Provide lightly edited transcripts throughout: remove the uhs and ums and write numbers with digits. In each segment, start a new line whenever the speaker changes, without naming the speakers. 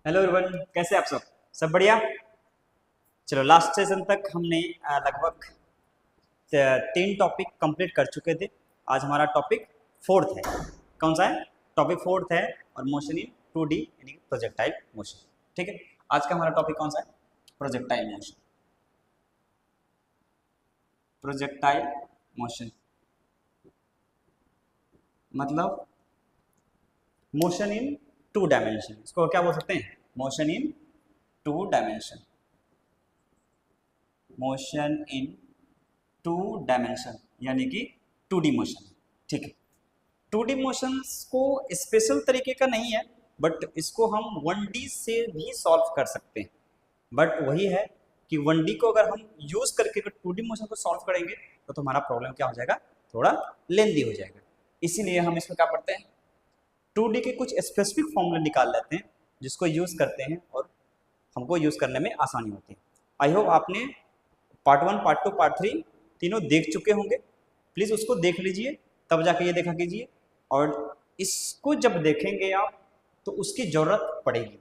Hello everyone, कैसे आप सब बढ़िया। चलो, लास्ट सेशन तक हमने लगभग 3 टॉपिक कंप्लीट कर चुके थे। आज हमारा टॉपिक फोर्थ है। कौन सा है? टॉपिक फोर्थ है और मोशन इन 2D यानी प्रोजेक्टाइल मोशन। ठीक है, आज का हमारा टॉपिक कौन सा है? Projectile motion. प्रोजेक्टाइल मोशन मतलब मोशन इन 2 डायमेंशन। इसको क्या बोल सकते हैं? Motion in 2 dimension. Motion in 2 dimension यानी कि 2D मोशन। ठीक है, 2D मोशंस को स्पेशल तरीके का नहीं है, बट इसको हम 1D से भी सॉल्व कर सकते हैं। बट वही है कि 1D को अगर हम यूज करके अगर 2D मोशन को सॉल्व करेंगे तो हमारा प्रॉब्लम क्या हो जाएगा? थोड़ा लेंदी हो जाएगा। इसीलिए हम इसमें क्या पढ़ते हैं? 2D के कुछ स्पेसिफिक फॉर्मूले निकाल लेते हैं जिसको यूज करते हैं और हमको यूज करने में आसानी होती है। आई होप आपने पार्ट 1, पार्ट 2, पार्ट 3 तीनों देख चुके होंगे। प्लीज़ उसको देख लीजिए, तब जाके ये देखा कीजिए। और इसको जब देखेंगे आप तो उसकी ज़रूरत पड़ेगी।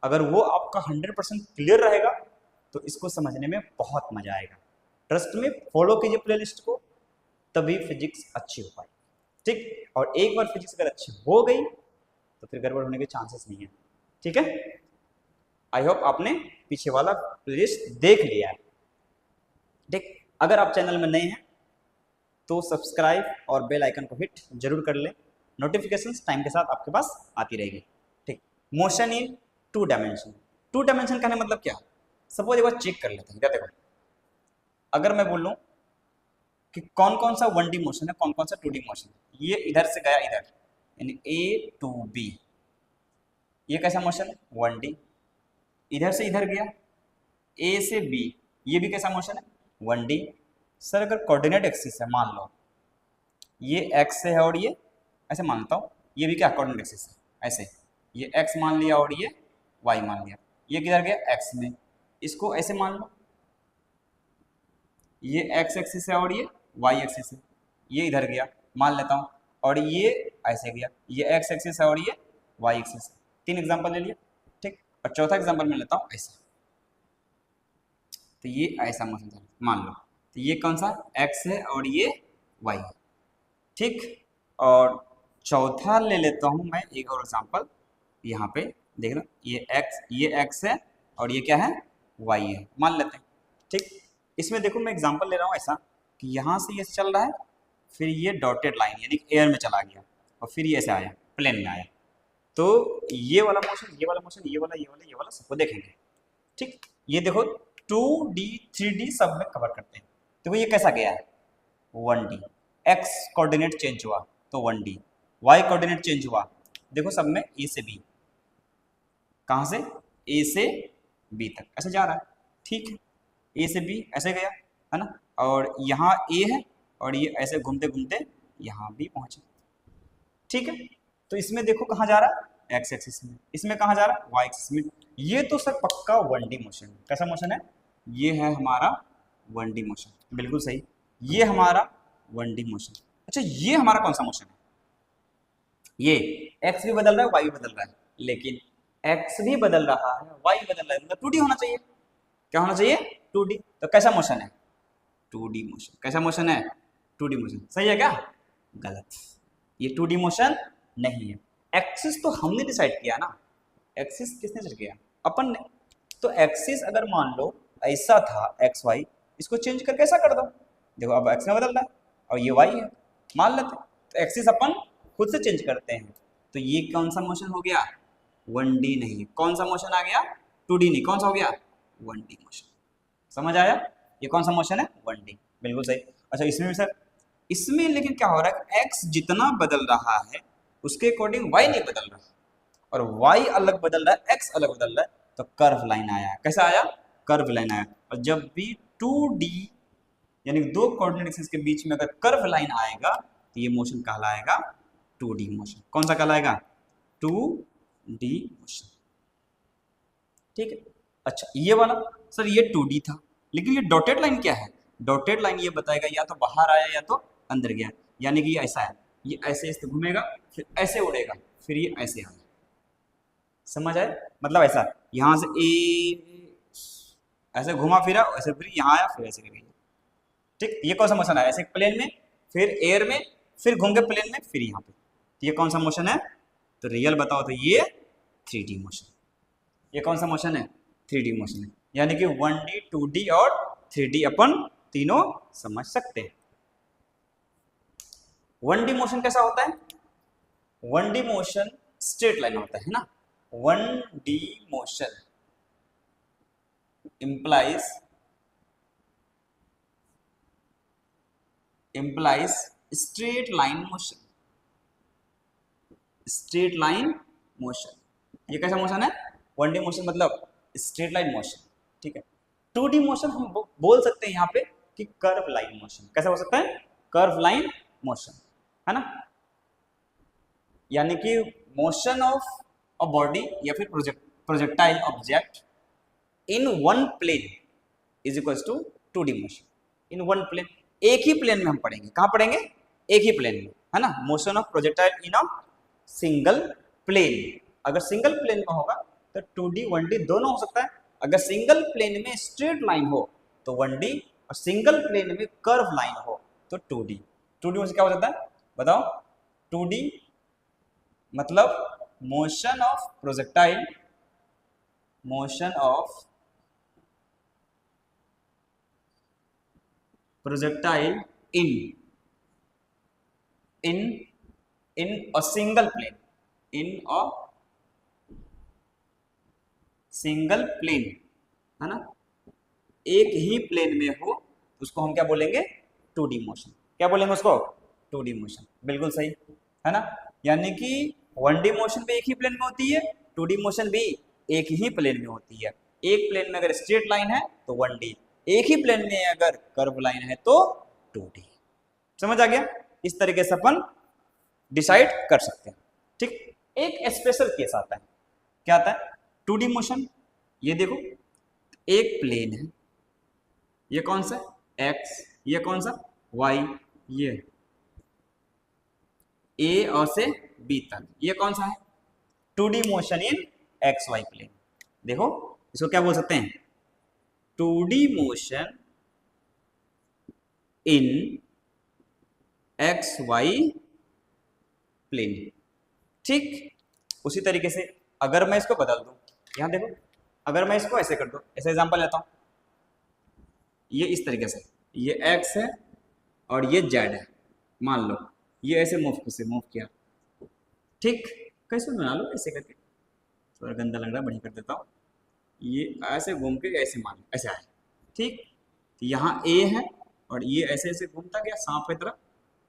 अगर वो आपका 100% क्लियर रहेगा तो इसको समझने में बहुत मज़ा आएगा। ट्रस्ट में फॉलो कीजिए प्लेलिस्ट को, तभी फिजिक्स अच्छी हो पाएगी। ठीक, और एक बार फिजिक्स अगर अच्छी हो गई तो फिर गड़बड़ होने के चांसेस नहीं है। ठीक है, आई होप आपने पीछे वाला प्लेलिस्ट देख लिया है। ठीक, अगर आप चैनल में नए हैं तो सब्सक्राइब और बेल आइकन को हिट जरूर कर लें। नोटिफिकेशंस टाइम के साथ आपके पास आती रहेगी। ठीक, मोशन इन 2 डायमेंशन। 2 डायमेंशन का मतलब क्या? सपोज एक बार चेक कर लेते हैं। क्या देखो, अगर मैं बोलूं कि कौन कौन सा 1D मोशन है, कौन कौन सा 2D मोशन है। ये इधर से गया इधर, यानी A to B, ये कैसा मोशन है? 1D। इधर से इधर गया A से B, ये भी कैसा मोशन है? 1D। सर अगर कोऑर्डिनेट एक्सिस है, मान लो ये x है और ये ऐसे मान लेता हूँ, ये भी क्या कोऑर्डिनेट एक्सिस है, ऐसे ये x मान लिया और ये y मान लिया, ये किधर गया? x में। इसको ऐसे मान लो, ये x एक्सिस है और ये y एक्सिस है, ये इधर गया मान लेता हूँ, और ये ऐसे गया, ये x एक्सिस है और ये y एक्सिस है। 3 एग्जाम्पल ले लिया। ठीक, और चौथा एग्जाम्पल मैं लेता हूँ ऐसा, तो ये ऐसा मोशन मान लो, तो ये कौन सा? x है और ये y है। ठीक, और चौथा ले लेता हूं मैं एक और एग्जांपल। यहाँ पे देख लो, ये x है और ये क्या है? y है, मान लेते हैं। ठीक, इसमें देखो मैं एग्जांपल ले रहा हूँ ऐसा कि यहाँ से ये चल रहा है, फिर ये डॉटेड लाइन यानी एयर में चला गया और फिर ये ऐसे आया, प्लेन में आया। तो ये वाला मोशन, ये वाला मोशन, ये वाला सबको देखेंगे। ठीक, ये देखो 2D 3D सब में कवर करते हैं। देखो ये कैसा गया है? 1D। x कोऑर्डिनेट चेंज हुआ तो 1D, y कोऑर्डिनेट चेंज हुआ, देखो सब में A से B, कहाँ से? A से B तक ऐसे जा रहा है। ठीक है, A से B ऐसे गया है ना, और यहाँ A है और ये ऐसे घूमते घूमते यहाँ भी पहुंचे। ठीक है, तो इसमें देखो कहाँ जा रहा है? x एक्सिस में। इसमें कहाँ जा रहा है? y एक्सिस में। ये तो सर पक्का 1D मोशन है। कैसा मोशन है? ये है हमारा 1D मोशन, बिल्कुल सही। ये हमारा 1D मोशन। अच्छा, ये हमारा कौन सा मोशन है? ये x भी बदल रहा है, y भी बदल रहा है, लेकिन x भी बदल रहा है, y बदल रहा है, मतलब 2D होना चाहिए। क्या होना चाहिए? 2D। तो कैसा मोशन है? 2D motion. कैसा मोशन है? 2D motion. सही है क्या? गलत, ये 2D मोशन नहीं है। एक्सिस तो हमने डिसाइड किया ना, एक्सिस किसने डिसाइड किया? अपन ने। तो एक्सिस अगर मान लो ऐसा था एक्स वाई, इसको चेंज करके ऐसा कर दो, देखो अब एक्स में बदल रहा है और ये वाई है, मान लेते हैं। तो एक्सिस अपन खुद से चेंज करते हैं, तो ये कौन सा मोशन हो गया? 1D नहीं। कौन सा मोशन आ गया? 2D नहीं। कौन सा हो गया? 1D motion. समझ आया? ये कौन सा मोशन है? 1D, बिल्कुल सही। अच्छा, इसमें भी सर, इसमें लेकिन क्या हो रहा है कि x जितना बदल रहा है उसके अकॉर्डिंग y नहीं बदल रहा, और y अलग बदल रहा है, x अलग बदल रहा है, तो कर्व लाइन आया। कैसा आया? कर्व लाइन आया। और जब भी 2D यानी 2 कोऑर्डिनेट एक्सिस के बीच में अगर कर्व लाइन आएगा तो ये मोशन कहलाएगा 2D मोशन। कौन सा कहलाएगा? 2D motion. ठीक है, अच्छा ये वाला सर ये 2D था, लेकिन ये डॉटेड लाइन क्या है? डॉटेड लाइन ये बताएगा या तो बाहर आया या तो अंदर गया, यानी कि ये ऐसा है, ये ऐसे घूमेगा, फिर ऐसे उड़ेगा, फिर ये ऐसे आया। समझ आए? मतलब ऐसा यहां से ए ऐसे घुमा फिरा, ऐसे फिर यहाँ आया, फिर ऐसे करके, ठीक। ये कौन सा मोशन है? ऐसे प्लेन में, फिर एयर में, फिर घूम के प्लेन में, फिर यहाँ पे, तो ये कौन सा मोशन है? तो रियल बताओ तो ये 3D मोशन। ये कौन सा मोशन है? 3D मोशन है। यानी कि 1D 2D और 3D अपन तीनों समझ सकते हैं। 1D मोशन कैसा होता है? 1D मोशन स्ट्रेट लाइन होता है ना। 1D motion implies straight line motion। Straight line motion, ये कैसा मोशन है? 1D मोशन मतलब स्ट्रेट लाइन मोशन, ठीक है। 2D मोशन हम बोल सकते हैं यहाँ पे कि कर्व लाइन मोशन। कैसा हो सकता है? कर्व लाइन मोशन, है ना। यानी कि मोशन ऑफ अ बॉडी या फिर projectile object in one plane is equals to 2D motion. In one plane, एक ही प्लेन में हम पढ़ेंगे। कहाँ पढ़ेंगे? एक ही प्लेन में, है ना। Motion of projectile in a single plane. अगर सिंगल प्लेन में होगा तो 2D 1D दोनों हो सकता है। अगर सिंगल प्लेन में स्ट्रेट लाइन हो तो 1D, और सिंगल प्लेन में कर्व लाइन हो तो 2D। 2D में क्या हो जाता है बताओ? 2D मतलब motion of projectile in a single plane, in a single plane, है ना। एक ही प्लेन में हो उसको हम क्या बोलेंगे? 2D motion. क्या बोलेंगे उसको? 2D motion. बिल्कुल सही, है ना। यानी कि 1D मोशन भी एक ही प्लेन में होती है, 2D मोशन भी एक ही प्लेन में होती है। एक प्लेन में अगर स्ट्रेट लाइन है तो 1D, एक ही प्लेन में अगर कर्व लाइन है तो 2D। समझ आ गया? इस तरीके से अपन डिसाइड कर सकते हैं, ठीक। एक स्पेशल केस आता है। क्या आता है? 2D motion. ये देखो, एक प्लेन है, ये कौन सा? X, ये कौन सा? Y, ये A और से B तक, ये कौन सा है? 2D मोशन इन XY प्लेन। देखो इसको क्या बोल सकते हैं? 2D मोशन इन XY प्लेन, ठीक। उसी तरीके से अगर मैं इसको बदल दूं, यहां देखो, अगर मैं इसको ऐसे कर दूं, ऐसे एग्जांपल लेता हूं, ये इस तरीके से, ये X है और ये Z है, मान लो ये ऐसे मूव किया, ठीक। कैसे बना लो? ऐसे करके, थोड़ा गंदा लग रहा है, बढ़िया कर देता हूँ। ये ऐसे घूम के ऐसे मान लो, ऐसे आए, ठीक। तो यहाँ A है और ये ऐसे ऐसे घूमता गया सांप की तरफ,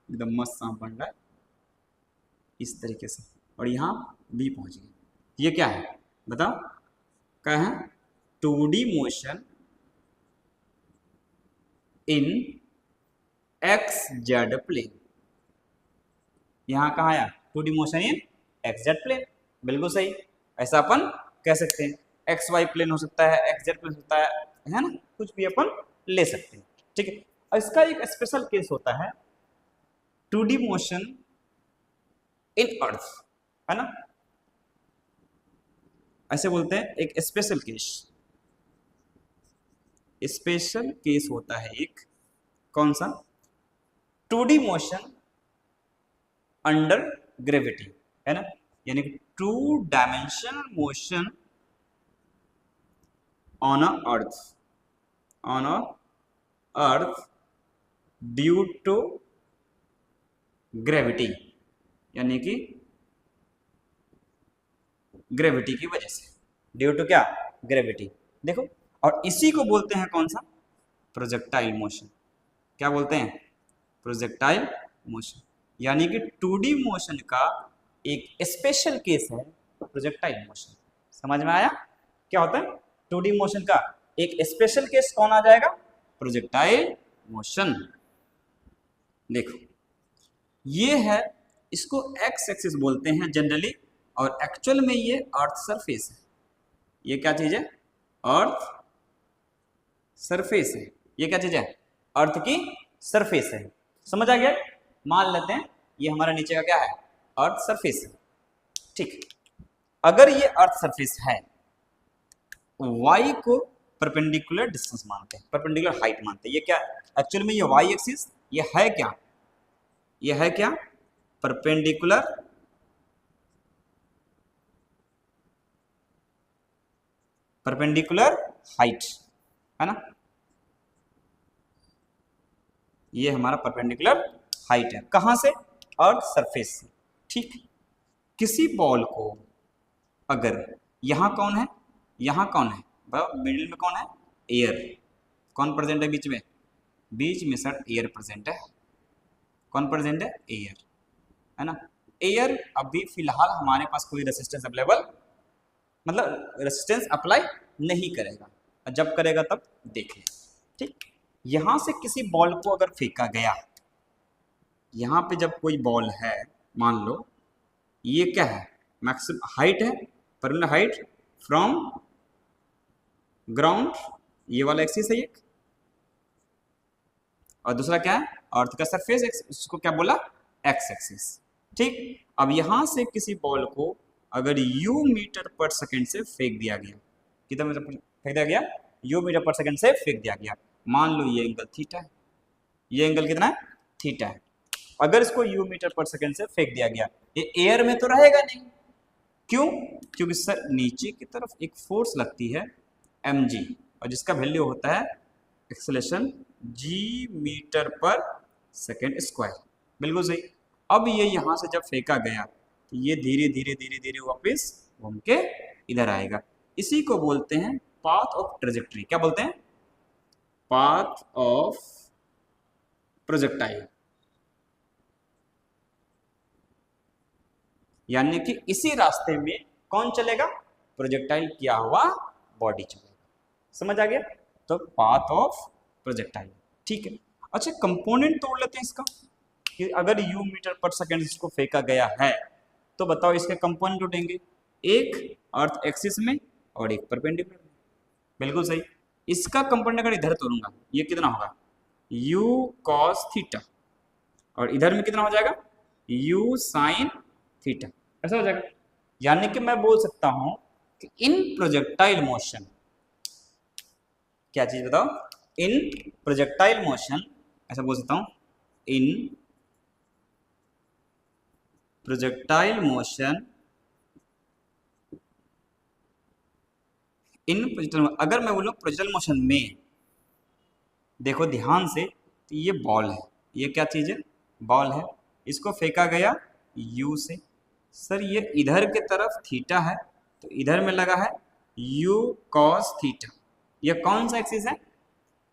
एकदम मस्त सांप बन रहा है इस तरीके से, और यहाँ B पहुंच गया। ये क्या है बताओ? क्या है? 2D मोशन इन XZ प्लेन। यहाँ कहाँ आया? 2D मोशन इन XZ प्लेन। बिल्कुल सही। ऐसा अपन कह सकते हैं। XY प्लेन हो सकता है, XZ प्लेन हो सकता है ना, कुछ भी अपन ले सकते हैं, ठीक है। और इसका एक स्पेशल केस होता है 2D मोशन इन अर्थ, है ना। ऐसे बोलते हैं एक स्पेशल केस होता है एक, कौन सा? 2D मोशन अंडर ग्रेविटी, है ना। यानी कि 2 dimensional motion on a earth due to gravity, यानी कि ग्रेविटी की वजह से, ड्यू टू क्या? ग्रेविटी। देखो, और इसी को बोलते हैं कौन सा? Projectile motion. क्या बोलते हैं? Projectile motion. यानी कि 2D मोशन का एक स्पेशल केस है प्रोजेक्टाइल मोशन। समझ में आया? क्या होता है 2D मोशन का एक स्पेशल केस? कौन आ जाएगा? Projectile motion. देखो ये है, इसको एक्स एक्सिस बोलते हैं जनरली, और एक्चुअल में ये अर्थ सरफेस है। ये क्या चीज है? अर्थ सरफेस है। ये क्या चीज है? अर्थ की सरफेस है। समझ आ गया? मान लेते हैं ये हमारा नीचे का क्या है? अर्थ सरफेस है, ठीक। अगर ये अर्थ सरफेस है y को परपेंडिकुलर डिस्टेंस मानते हैं, परपेंडिकुलर हाइट मानते हैं। ये क्या एक्चुअली में, ये y एक्सिस ये है क्या, ये है क्या, परपेंडिकुलर परपेंडिकुलर हाइट, है ना, ये हमारा परपेंडिकुलर हाइट है। कहां से, अर्थ सरफेस से। ठीक, किसी बॉल को अगर यहां कौन है, यहां कौन है, मिडिल में कौन है, एयर, कौन प्रेजेंट है बीच में, बीच में सर एयर प्रेजेंट है, कौन प्रेजेंट है, एयर, है ना। एयर अभी फिलहाल हमारे पास कोई रेसिस्टेंस अवेलेबल, मतलब रेसिस्टेंस अप्लाई नहीं करेगा, जब करेगा तब देख लें। ठीक, यहां से किसी बॉल को अगर फेंका गया, यहां पे जब कोई बॉल है, मान लो ये क्या है, मैक्सिमम हाइट है, परपेंडिकुलर हाइट फ्रॉम ग्राउंड, ये वाला एक्सिस है एक, और दूसरा क्या है, अर्थ का सरफेस, इसको क्या बोला, एक्स एक्सिस। ठीक, अब यहां से किसी बॉल को अगर u मीटर पर सेकंड से फेंक दिया गया, कितना मीटर पर फेंक दिया गया, u मीटर पर सेकंड से फेंक दिया गया, मान लो ये एंगल थीटा है, ये एंगल कितना है, थीटा है। अगर इसको u मीटर पर सेकंड से फेंक दिया गया, ये एयर में तो रहेगा नहीं, क्यों, क्योंकि सर नीचे की तरफ एक फोर्स लगती है mg, और जिसका वैल्यू होता है एक्सेलरेशन g मीटर पर सेकंड स्क्वायर, बिल्कुल सही। अब ये यहां से जब फेंका गया तो ये धीरे धीरे धीरे धीरे वापस घूम के इधर आएगा, इसी को बोलते हैं पाथ ऑफ ट्रेजेक्टरी। क्या बोलते हैं, पाथ ऑफ प्रोजेक्टाइल, यानी कि इसी रास्ते में कौन चलेगा, प्रोजेक्टाइल किया हुआ बॉडी चलेगा। समझ आ गया, तो पाथ ऑफ प्रोजेक्टाइल। ठीक है, अच्छा कंपोनेंट तोड़ लेते हैं इसका, कि अगर u मीटर पर सेकंड इसको फेंका गया है तो बताओ इसके कंपोनेंट उठेंगे, एक अर्थ एक्सिस में और एक परपेंडिकुलर में, बिल्कुल सही। इसका कंपोनेंट अगर इधर तोड़ूंगा, ये कितना होगा, u cos थीटा, और इधर में कितना हो जाएगा, u sin थीटा, ऐसा हो जाएगा। यानी कि मैं बोल सकता हूं कि इन प्रोजेक्टाइल मोशन, क्या चीज बताओ, इन प्रोजेक्टाइल मोशन, ऐसा बोल सकता हूं, इन प्रोजेक्टाइल मोशन, इन प्रोजेक्टाइल, अगर मैं बोलूं प्रोजेक्टाइल मोशन में, देखो ध्यान से, तो ये बॉल है, ये क्या चीज है, बॉल है, इसको फेंका गया u से, सर ये इधर के तरफ थीटा है, तो इधर में लगा है u cos थीटा, ये कौन सा एक्सिस है,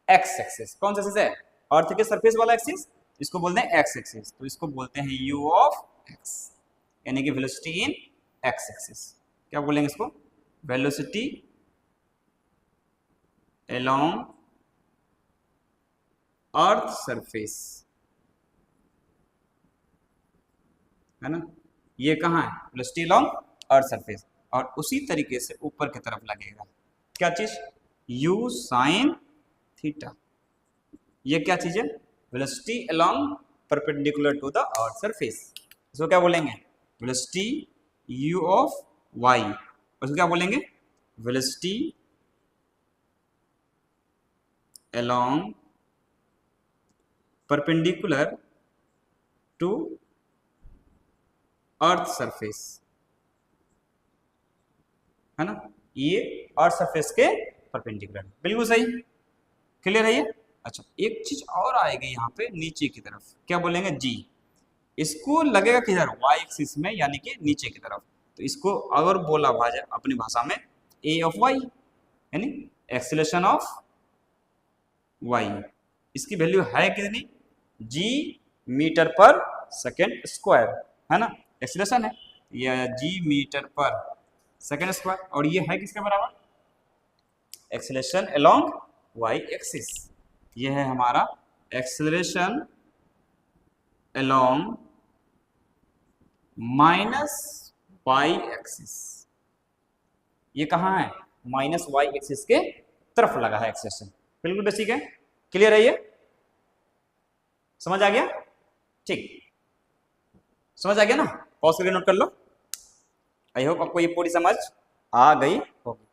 एक्स एक्सिस, कौन सा एक्सिस है, अर्थ के सरफेस वाला एक्सिस, इसको बोलते हैं एक्स एक्सिस, तो इसको बोलते हैं u ऑफ x, यानी कि वेलोसिटी इन एक्स एक्सिस। क्या बोलेंगे इसको, वेलोसिटी अलोंग अर्थ सरफेस, है ना, ये कहाँ है, वेलोसिटी अलोंग अर्थ सरफेस, और उसी तरीके से ऊपर की तरफ लगेगा क्या चीज, u sin थीटा, ये क्या चीज है, velocity along perpendicular to the earth surface, इसको क्या बोलेंगे, वेलोसिटी u ऑफ y, उसको क्या बोलेंगे, velocity along perpendicular to earth surface, है ना, ये अर्थ सरफेस के परपेंडिकुलर, बिल्कुल सही, क्लियर है ये। अच्छा एक चीज और आएगी यहाँ पे नीचे की तरफ, क्या बोलेंगे, जी, इसको लगेगा किधर, वाई एक्सिस में, यानी कि नीचे की तरफ, तो इसको अगर बोला भाषा अपनी भाषा में ए ऑफ वाई, यानी एक्सेलरेशन ऑफ वाई, इसकी वैल्यू है कितनी, जी मीटर पर सेकेंड स्क्वायर, है ना, एक्सेलरेशन है, यह जी मीटर पर सेकेंड स्क्वायर, और ये है किसके बराबर, एक्सेलरेशन अलोंग वाई एक्सिस, ये है हमारा acceleration along minus y axis, ये कहाँ है, माइनस वाई एक्सिस के तरफ लगा है एक्सेलरेशन, बिल्कुल बेसिक है, क्लियर है ये, समझ आ गया, ठीक, समझ आ गया ना, पॉज करके नोट कर लो, आई होप आपको ये पूरी समझ आ गई होगी।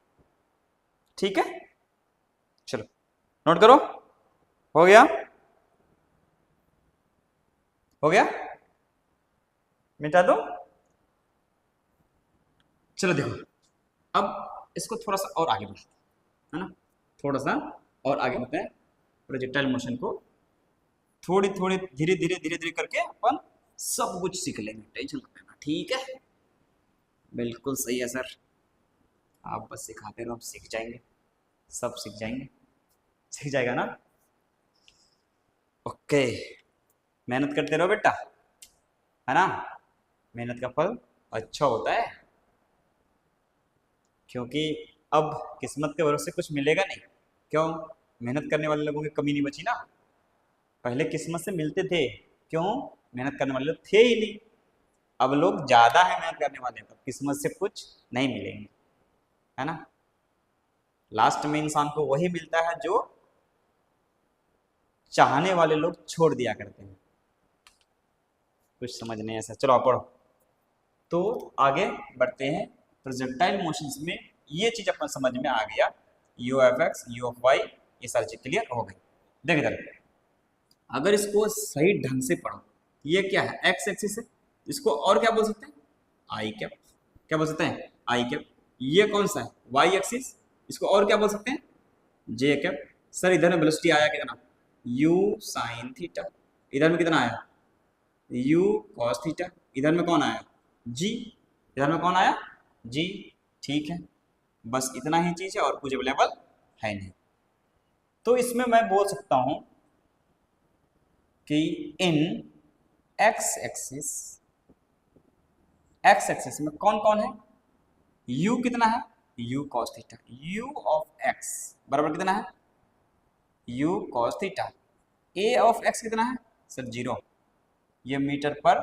ठीक है, चलो नोट करो। हो गया, हो गया, मिटा दो। चलो देखो, अब इसको थोड़ा सा और आगे बढ़ाते हैं, है ना, थोड़ा सा और आगे बढ़ते हैं। प्रोजेक्टाइल मोशन को थोड़ी थोड़ी धीरे धीरे धीरे धीरे करके अपन सब कुछ सीख लेंगे, टेंशन मत लेना, ठीक है। बिल्कुल सही है सर, आप बस सिखाते रहो, हम सीख जाएंगे, सब सीख जाएंगे, सीख जाएगा ना। ओके, मेहनत करते रहो बेटा, है ना, मेहनत का फल अच्छा होता है। क्योंकि अब किस्मत के भरोसे कुछ मिलेगा नहीं, क्यों, मेहनत करने वाले लोगों की कमी नहीं बची ना। पहले किस्मत से मिलते थे, क्यों, मेहनत करने वाले लोग थे ही नहीं। अब लोग ज्यादा है मेहनत करने वाले, तो किस्मत से कुछ नहीं मिलेंगे, है ना। लास्ट में इंसान को वही मिलता है जो चाहने वाले लोग छोड़ दिया करते हैं। कुछ समझ नहीं ऐसा, चलो आप पढ़ो। तो आगे बढ़ते हैं, प्रोजेक्टाइल मोशंस में ये चीज अपन समझ में आ गया, u of x, u of y, ये सारी चीज क्लियर हो गई। देख इधर, अगर इसको सही ढंग से पढ़ो, ये क्या है, एक्स एक्सिस है, इसको और क्या बोल सकते हैं, आई कैप, क्या बोल सकते हैं, आई कैप। ये कौन सा है, वाई एक्सिस, इसको और क्या बोल सकते हैं, जे कैप। सर इधर में वेलोसिटी आया कितना, यू साइन थीटा, इधर में कितना आया, यू कॉस थीटा, इधर में कौन आया, जी, इधर में कौन आया, जी, ठीक है। बस इतना ही चीज है और कुछ अवेलेबल है नहीं। तो इसमें मैं बोल सकता हूं कि इन एक्स एक्सिस में कौन कौन है, u कितना है, u cos theta, u of x बराबर कितना है, u cos theta. a of x कितना है सर, 0, ये मीटर पर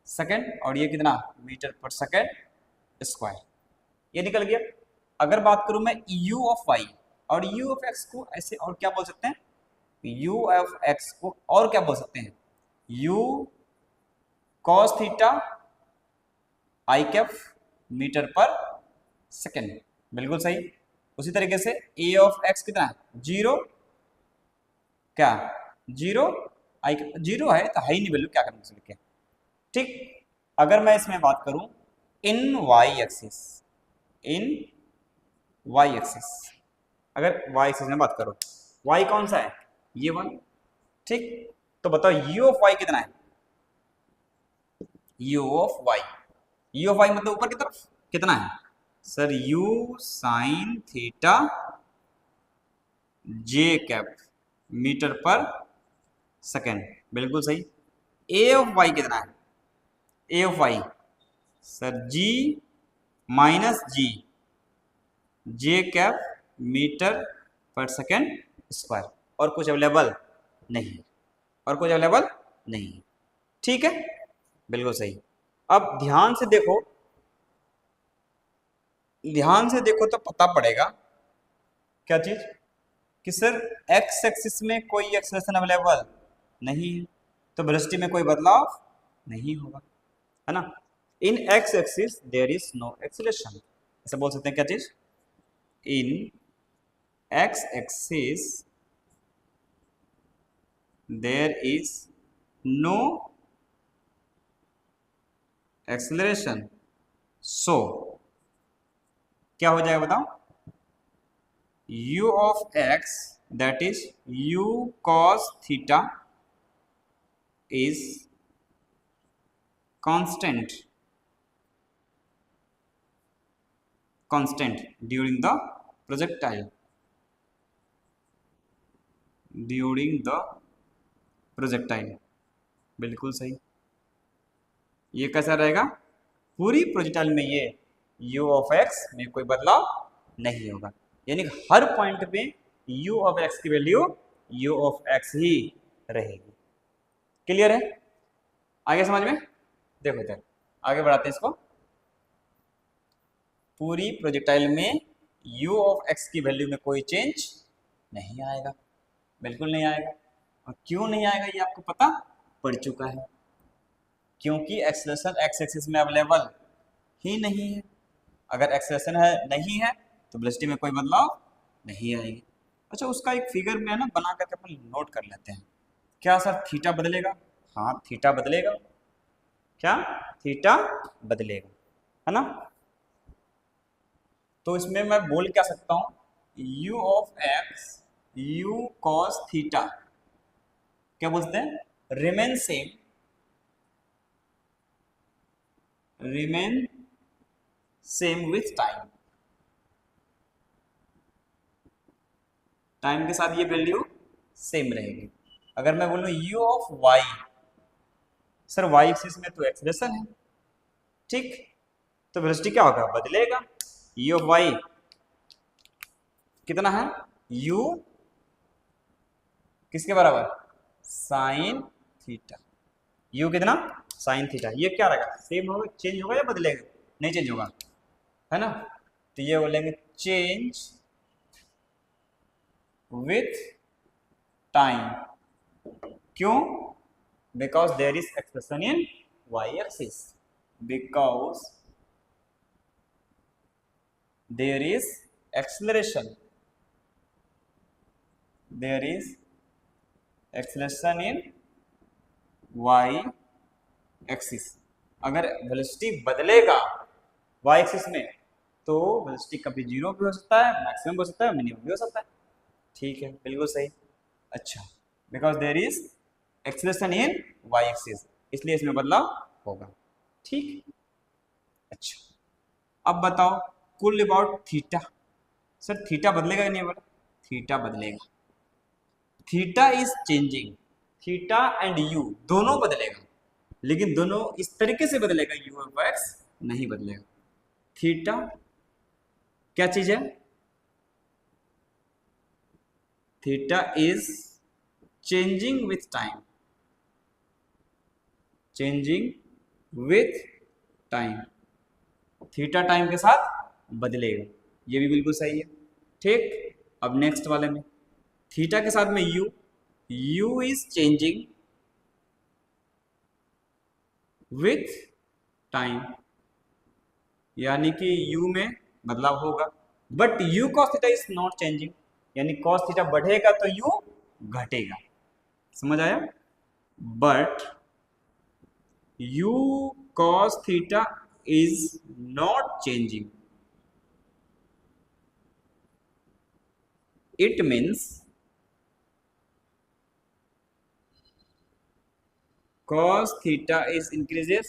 सेकंड, और ये कितना, मीटर पर सेकंड स्क्वायर, ये निकल गया। अगर बात करूं मैं u ऑफ y और u ऑफ x को ऐसे और क्या बोल सकते हैं, u ऑफ x को और क्या बोल सकते हैं, u cos थीटा आई कैप मीटर पर सेकेंड, बिल्कुल सही। उसी तरीके से a ऑफ x कितना है, 0, क्या 0, आई 0 है तो है ही नहीं वैल्यू, क्या करना लिख के, ठीक। अगर मैं इसमें बात करूं इन y एक्सिस, इन y एक्सिस, अगर y एक्सिस में बात करो, y कौन सा है, ये 1, ठीक। तो बताओ u ऑफ y कितना है, u of y, u of y मतलब ऊपर की तरफ कितना है sir, u sine theta j cap metre पर सेकेंड, बिल्कुल सही। a ऑफ y कितना है, a of y sir g minus g, j cap metre पर सेकेंड स्क्वायर, और कुछ अवेलेबल नहीं, और कुछ अवेलेबल नहीं, ठीक है, बिल्कुल सही। अब ध्यान से देखो, ध्यान से देखो तो पता पड़ेगा क्या चीज, कि सर एक्स एक्सिस में कोई एक्सेलरेशन अवेलेबल नहीं है, तो वेलोसिटी में कोई बदलाव नहीं होगा, है ना। In X axis there is no acceleration, ऐसे बोल सकते हैं क्या चीज, in X axis there is no acceleration, so क्या हो जाएगा बताओ, u of x that is u cos theta is constant during the projectile, बिल्कुल सही। ये कैसा रहेगा, पूरी प्रोजेक्टाइल में ये u ऑफ x में कोई बदलाव नहीं होगा, यानी हर पॉइंट पे u ऑफ x की वैल्यू u ऑफ x ही रहेगी। क्लियर है, आगे समझ में, देखो इधर आगे बढ़ाते हैं इसको। पूरी प्रोजेक्टाइल में u ऑफ x की वैल्यू में कोई चेंज नहीं आएगा, बिल्कुल नहीं आएगा। और क्यों नहीं आएगा ये आपको पता पड़ चुका है, क्योंकि एक्सेलरेशन एक्स एक्सिस में अवेलेबल ही नहीं है। अगर एक्सेलरेशन है नहीं है तो वेलोसिटी में कोई बदलाव नहीं आएगी। अच्छा, उसका एक फिगर में है ना बना करके अपन नोट कर लेते हैं। क्या सर थीटा बदलेगा? हाँ थीटा बदलेगा। क्या? थीटा बदलेगा, है ना। तो इसमें मैं बोल क्या सकता हूं, u of x u cos theta क्या बोलते हैं, remain same, remain same with time. Time के साथ ये वैल्यू सेम रहेगी। अगर मैं बोलूं u of y, sir y axis में तो एक्सलेशन है, ठीक, तो वेलोसिटी क्या होगा, बदलेगा। u ऑफ y कितना है, u किसके बराबर, साइन थीटा। u कितना, साइन थीटा। ये क्या रहेगा, सेम होगा, चेंज होगा या बदलेगा, नहीं चेंज होगा, है ना। तो ये बोलेंगे चेंज विथ टाइम। क्यों, because there is expression in y axis, because there is acceleration, there is acceleration in y axis. अगर वेलोसिटी बदलेगा y एक्सिस में तो वेलोसिटी कभी जीरो भी हो सकता है, मैक्सिमम भी हो सकता है, मिनिमम भी हो सकता है। ठीक है, बिल्कुल सही। अच्छा, because there is acceleration in y axis, इसलिए इसमें बदलाव होगा। ठीक, अच्छा अब बताओ कुल अबाउट थीटा। सर थीटा बदलेगा या नहीं बोला, थीटा बदलेगा। Theta is changing, theta and you दोनों बदलेगा, लेकिन दोनों इस तरीके से बदलेगा, यू ऑफ एक्स नहीं बदलेगा। थीटा क्या चीज है, theta is changing with time, changing with time. Theta time के साथ बदलेगा, ये भी बिल्कुल सही है। ठीक, अब नेक्स्ट वाले में थीटा के साथ में you, you is changing with time, यानी कि u में बदलाव होगा, but u cos theta is not changing, यानी cos थीटा बढ़ेगा तो u घटेगा, समझ आया। But u cos theta is not changing, it means cos theta is increases,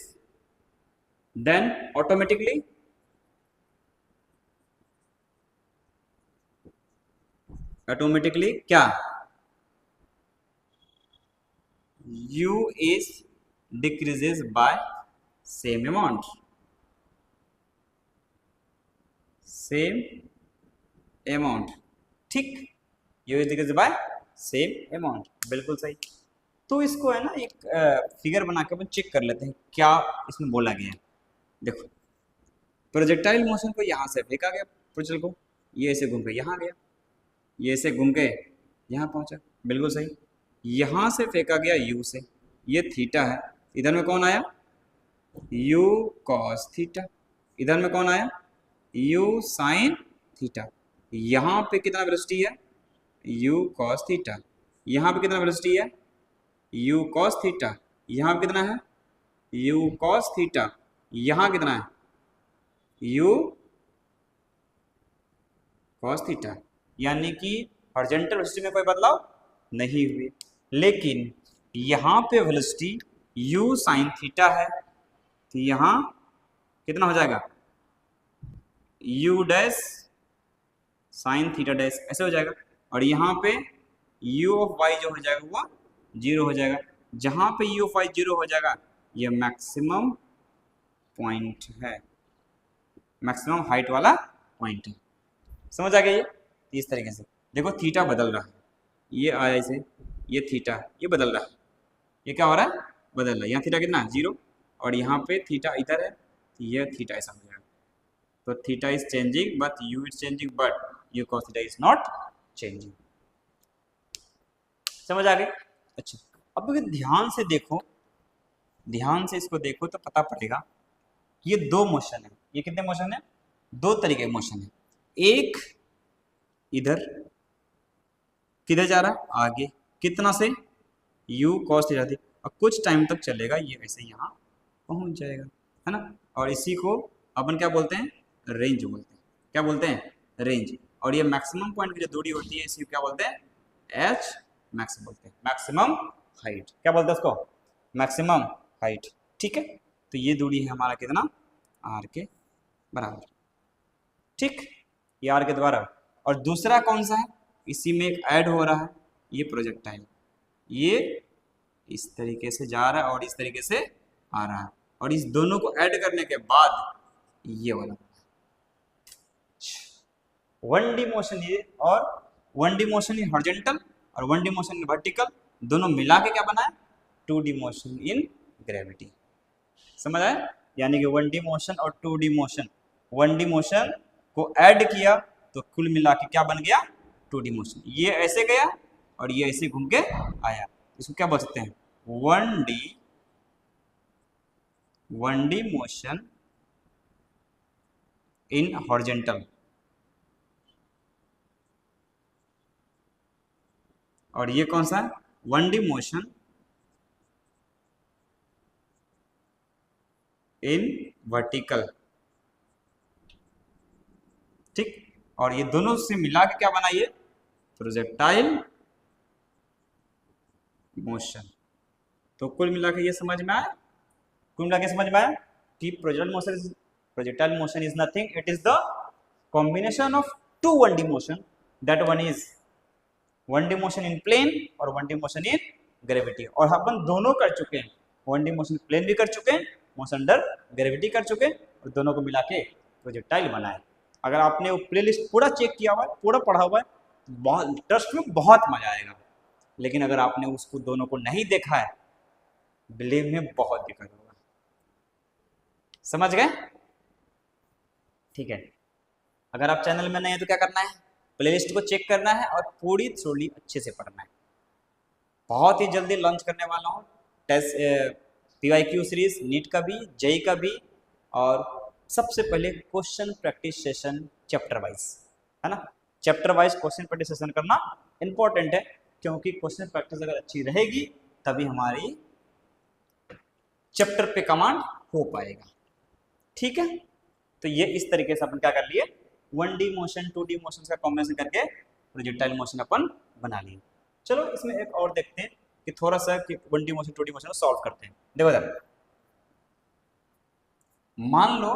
then automatically क्या, u is decreases by same amount, same amount। ठीक, u is decreases by same amount, बिल्कुल सही। तो इसको है ना एक फिगर बना के अपन चेक कर लेते हैं क्या इसमें बोला गया है। देखो, प्रोजेक्टाइल मोशन को यहाँ से फेंका गया प्रोजेक्टाइल को, ये ऐसे घूम के यहाँ गया, ये ऐसे घूम के यहाँ पहुँचा, बिल्कुल सही। यहाँ से फेंका गया यू से, ये थीटा है, इधर में कौन आया, यू कॉस थीटा, इधर में कौन आया, यू साइन थीटा। यहाँ पे कितना वेलोसिटी है, यू कॉस थीटा, यहाँ पे कितना वेलोसिटी है, यू कॉस थीटा, यहाँ पे कितना है, यू कॉस थीटा, यहाँ कितना है, यू कॉस थीटा। यानी कि हॉरिजॉन्टल वेलोसिटी में कोई बदलाव नहीं हुए, लेकिन यहाँ पे वेलोसिटी u साइन थीटा है, तो यहाँ कितना हो जाएगा, u dash sine theta dash, ऐसे हो जाएगा। और यहाँ पे u ऑफ y जो हो जाएगा वो जीरो हो जाएगा। जहाँ पे u ऑफ y जीरो हो जाएगा ये मैक्सिमम पॉइंट है, मैक्सिमम हाइट वाला पॉइंट है, समझ आ गया। ये इस तरीके से देखो थीटा बदल रहा है, ये आया इसे, ये थीटा ये बदल रहा है, ये क्या हो रहा है, बदल रहा है। यहाँ थीटा कितना, जीरो, और यहाँ पे थीटा इधर है, ये थीटा ऐसा हो जाएगा। तो theta is changing but you is changing, but you cos theta is not changing, समझ आ गई। अच्छा, अब अगर ध्यान से देखो, ध्यान से इसको देखो तो पता पड़ेगा ये दो मोशन है। ये कितने मोशन है, दो तरीके के मोशन है। एक इधर किधर जा रहा है, आगे, कितना से, u cos थीटा थी, और कुछ टाइम तक चलेगा, ये ऐसे यहाँ पहुंच जाएगा, है ना। और इसी को अपन क्या बोलते हैं, रेंज बोलते हैं। क्या बोलते हैं, रेंज। और ये मैक्सिमम पॉइंट की जो दूरी होती है इसी को क्या बोलते हैं, एच मैक्स बोलते हैं, मैक्सिमम हाइट। क्या बोलते हैं उसको, मैक्सिमम हाइट। ठीक है, तो ये दूरी है हमारा कितना, आर के बराबर। ठीक, ये आर के द्वारा। और दूसरा कौन सा है, इसी में एक ऐड हो रहा है, ये प्रोजेक्टाइल, ये इस तरीके से जा रहा है और इस तरीके से आ रहा है, और इस दोनों को ऐड करने के बाद ये वाला वन डी मोशन ये, और one D motion in horizontal और one D motion in vertical, दोनों मिला के क्या बना है, two D motion in gravity. समझ आए, यानी कि वन डी मोशन और two D motion, one D motion को ऐड किया तो कुल मिला के क्या बन गया, टू डी मोशन। ये ऐसे गया और ये ऐसे घूम के आया, इसको क्या बोल सकते हैं, one D motion in horizontal. और ये कौन सा है, one D motion in vertical. ठीक, और ये दोनों से मिला के क्या बना, ये प्रोजेक्टाइल मोशन। तो कुल मिला के ये समझ में आया, कुल मिला के समझ में आया कि projectile motion is nothing, it is the combination of two one D motion, that one is one D motion in plane और one D motion in gravity. और अपन दोनों कर चुके हैं, वन डी मोशन प्लेन भी कर चुके हैं, मोशन अंडर ग्रेविटी कर चुके हैं, और दोनों को मिला के प्रोजेक्टाइल बनाए। अगर आपने वो प्लेलिस्ट पूरा चेक किया हुआ है, पूरा पढ़ा हुआ है, बहुत ट्रस्ट में बहुत मजा आएगा। लेकिन अगर आपने उसको दोनों को नहीं देखा है, बिलीव में बहुत दिक्कत होगा। समझ गए, ठीक है। अगर आप चैनल में नए हैं तो क्या करना है, प्लेलिस्ट को चेक करना है और पूरी थ्योरी अच्छे से पढ़ना है। बहुत ही जल्दी लॉन्च करने वाला हूँ टेस्ट PYQ सीरीज, नीट का भी, जेई का भी, और सबसे पहले question practice session chapter wise, है ना। Chapter wise question practice session करना इंपॉर्टेंट है, क्योंकि क्वेश्चन प्रैक्टिस अगर अच्छी रहेगी तभी हमारी चैप्टर पे कमांड हो पाएगा। ठीक है, तो ये इस तरीके से अपन क्या कर लिए, one D motion two D motion का कॉम्बिनेशन करके प्रोजेक्टाइल मोशन अपन बना लिए। चलो इसमें एक और देखते हैं कि थोड़ा सा कि one D motion two D motion को सॉल्व करते हैं। देखो जरा, मान लो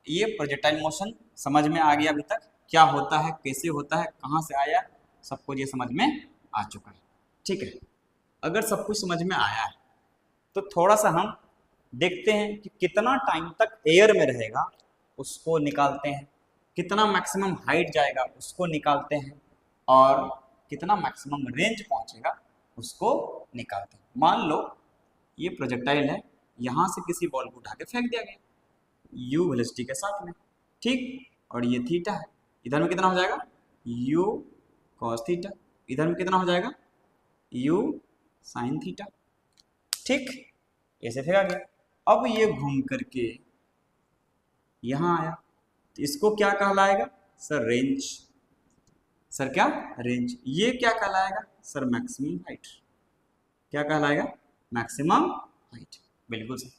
ये प्रोजेक्टाइल मोशन समझ में आ गया, अभी तक क्या होता है, कैसे होता है, कहाँ से आया, सब कुछ ये समझ में आ चुका है। ठीक है, अगर सब कुछ समझ में आया है तो थोड़ा सा हम देखते हैं कि कितना टाइम तक एयर में रहेगा, उसको निकालते हैं। कितना मैक्सिमम हाइट जाएगा उसको निकालते हैं, और कितना मैक्सिमम रेंज पहुंचेगा उसको निकालते हैं। मान लो ये प्रोजेक्टाइल है, यहाँ से किसी बॉल को उठा के फेंक दिया गया u वेलोसिटी के साथ में, ठीक, और ये थीटा है, इधर में कितना हो जाएगा, u cos थीटा, इधर में कितना हो जाएगा, u sin थीटा। ठीक, ऐसे फेंका गया। अब ये घूम करके यहाँ आया, तो इसको क्या कहलाएगा, सर रेंज। सर क्या, रेंज। ये क्या कहलाएगा, सर मैक्सिमम हाइट। क्या कहलाएगा, मैक्सिमम हाइट। बिल्कुल सही,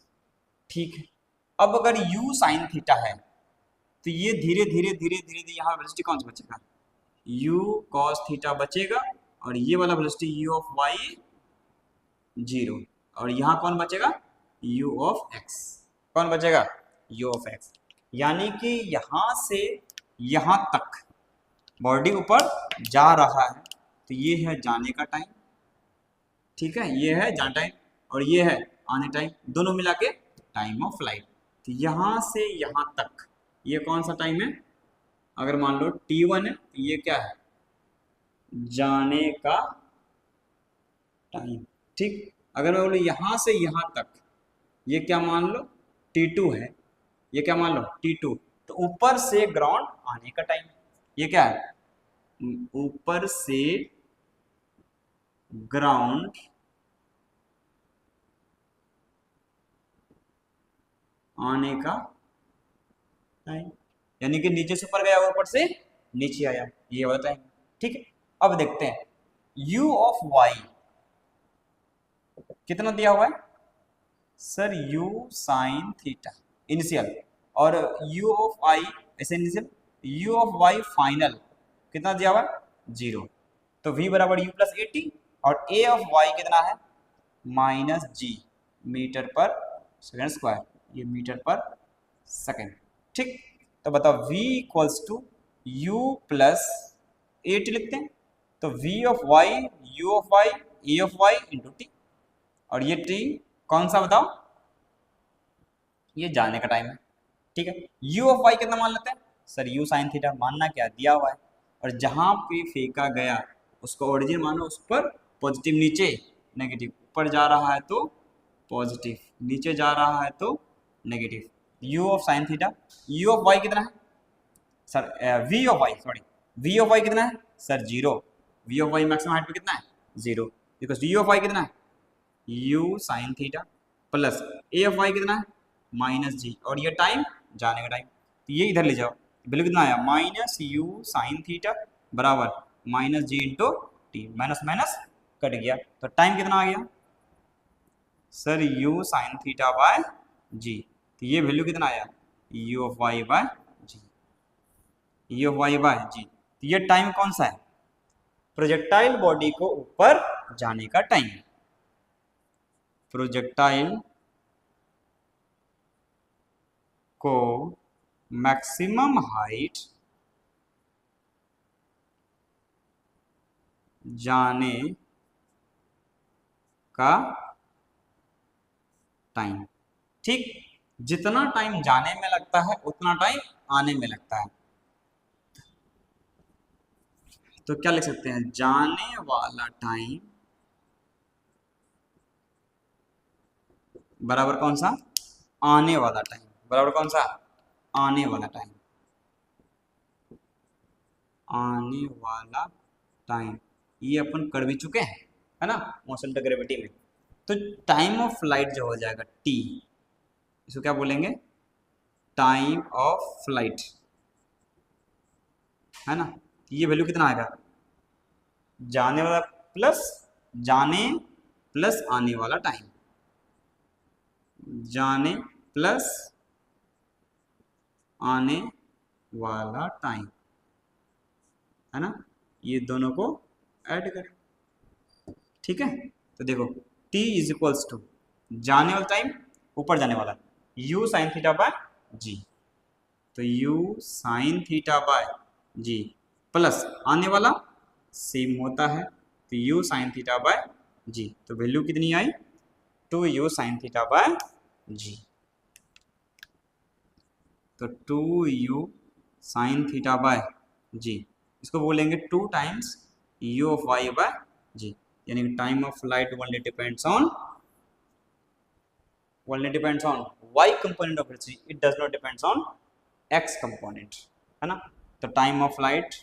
ठीक है। अब अगर u sin थीटा है तो ये धीरे धीरे धीरे धीरे धीरे यहाँ वेलोसिटी कौन सा बचेगा, u cos थीटा बचेगा, और ये वाला वेलोसिटी u ऑफ y 0, और यहाँ कौन बचेगा, u ऑफ x। कौन बचेगा, u ऑफ x। यानी कि यहाँ से यहाँ तक बॉडी ऊपर जा रहा है, तो ये है जाने का टाइम, ठीक है, ये है जाने टाइम, और ये है आने टाइम, दोनों मिला के टाइम ऑफ फ्लाइट। तो यहाँ से यहाँ तक ये कौन सा टाइम है, अगर मान लो t1 है तो ये क्या है, जाने का टाइम। ठीक, अगर मैं बोलूँ यहाँ से यहाँ तक, ये क्या मान लो t2 है, ये क्या मान लो t2, तो ऊपर से ग्राउंड आने का टाइम, ये क्या है, ऊपर से ग्राउंड आने का टाइम, यानी कि नीचे से ऊपर गया, ऊपर से नीचे आया, ये वाला टाइम। ठीक है, अब देखते हैं u ऑफ y कितना दिया हुआ है sir, u sine theta initial, और u ऑफ i ऐसे initial, u of y final कितना दिया हुआ है 0, तो v बराबर u प्लस 80 और a ऑफ y कितना है माइनस जी मीटर पर सेकेंड स्क्वायर, ये मीटर पर सेकेंड। ठीक, तो बताओ v equals to u plus 80 लिखते हैं, तो v of y u of y a of y into t, और ये t कौन सा बताओ, ये जाने का टाइम है। ठीक है, u ऑफ y कितना मान लेते हैं सर, u साइन थीटा, मानना क्या दिया हुआ है, और जहां पे फेंका गया उसको ओरिजिन मानो, उस पर पॉजिटिव नीचे नेगेटिव, ऊपर जा रहा है तो पॉजिटिव, नीचे जा रहा है तो negative, u of sine theta, u of y कितना है sir, v of y sorry, v of y कितना है sir 0, v of y maximum height पे कितना है 0, बिकॉज u ऑफ y कितना है u sine theta plus a of y कितना है माइनस जी, और ये टाइम जाने का टाइम, तो ये इधर ले जाओ, वैल्यू कितना आया माइनस यू साइन थीटा बराबर minus g into t, minus minus cut गया, तो टाइम कितना आ गया sir u sine theta by g, तो ये वैल्यू कितना आया u of y by g, u of y by g, तो ये टाइम कौन सा है प्रोजेक्टाइल बॉडी को ऊपर जाने का टाइम, प्रोजेक्टाइल को मैक्सिमम हाइट जाने का टाइम। ठीक, जितना टाइम जाने में लगता है उतना टाइम आने में लगता है, तो क्या लिख सकते हैं जाने वाला टाइम बराबर कौन सा आने वाला टाइम, बराबर कौन सा आने वाला टाइम, आने वाला टाइम, ये अपन कर भी चुके हैं है ना मोशन ऑफ ग्रेविटी में, तो टाइम ऑफ फ्लाइट जो हो जाएगा टी, इसको क्या बोलेंगे टाइम ऑफ फ्लाइट, है ना, ये वैल्यू कितना आएगा जाने वाला प्लस जाने प्लस आने वाला टाइम, जाने प्लस आने वाला टाइम, है ना, ये दोनों को ऐड करें। ठीक है, तो देखो t इज इक्वल्स टू जाने वाला टाइम ऊपर जाने वाला u sine theta by g, तो u sine theta by g plus आने वाला सेम होता है, तो u sine theta by g, तो वैल्यू कितनी आई 2u sine theta by g, तो 2u sine theta by g, इसको बोलेंगे 2 times u of y by g, यानी कि time of flight only depends on y component of velocity, it does not depends on x component, है ना, तो time of flight